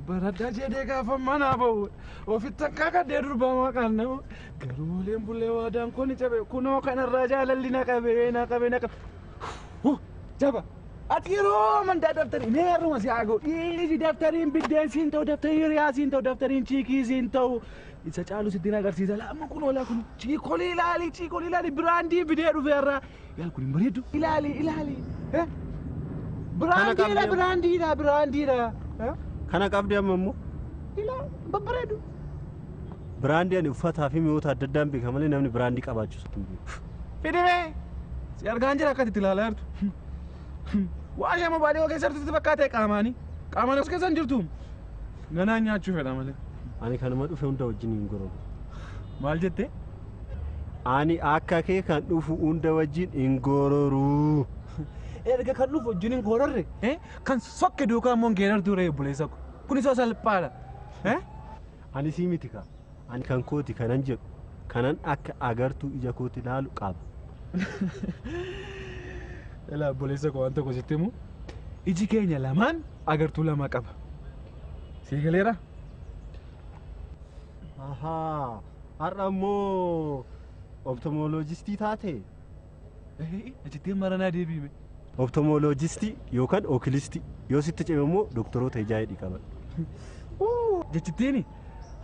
Baraddaa jedhee gaafa manaa bahu ofitti akka kadhee durbaa kan nama garuu bulee waadaan kun cabe kunoo kanarraa jaalalli na qabe jaba ati yeroo mandaa daftarii mee harruma si haagoo dhiisi daftariin biddeen siin ta'u daftarii hiriyaa siin ta'u daftariin chiikii siin ta'u isa caalu sitti na agarsiisa laama kun oolaa kun chiikolii ilaali biraandii bidee dhufeerraa yaal kun hin bareedu ilaali biraandiidha. Kana qabdi amma immoo babbareedu. Biraandii ani uffataa fi mi'oota adda addaan beeka malee namni biraandii qabaachuus hin beeku. Fidimee si argaan jira akkatti ilaalaa jirtu. Waan shama baadiyyaa keessatti fakkaatee qaamaan as keessa hin jirtu. Ganaa nyaachuu fedha malee. Ani kanuma dhufe hunda wajjin hin gororu. Maal jettee? Ani akka kee kan dhufu hunda wajjin hin gororu. Erga kan dhufu wajjin hin gororre kan sokke duukaa immoo hin geerartuu ree buleessa kun isa salphaadha. Ani sii miti kaa. Ani kan kooti kanan jedhu kanan akka agartuu ija kooti ilaalu qaba. Ilaa buleessa koo waan tokko sitti himu iji keenya lamaan agartuu lama qaba. Sii galeera? Ahaa har'a immoo optomooloojistii taate? Ajittiin maranaa deebiime. Optomooloojistii yookaan ookilistii yoo sitti cime immoo doktoroota ijaa hidhii qaban. Jechittiin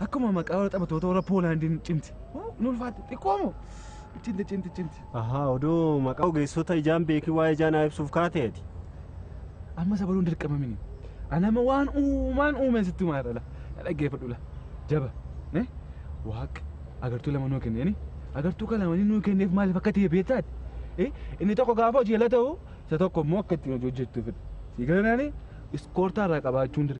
akkuma maqaa warra taphattoota warra Poolaandiin cimti. Nulfaatti xiqqoomo. Cimti. Ahaa odoo maqaa ogeessota ijaan beekii waa'ee ijaa naa ibsuuf kaateeti. Amma sabaluun dirqamamini. Anama waan uumeen sitti maadhala. Dhaggeeffadhula. Jaba. Waaqa agartuu lama nuu kenneeni. Agartuu kan lamanii nuu kenneef maaliif akka ta'e beektaati? Inni tokko gaafa hojii ala ta'u isa tokko immoo akka ittiin hojjettuuf. Sii galanaani iskoortaa irraa qabaachuun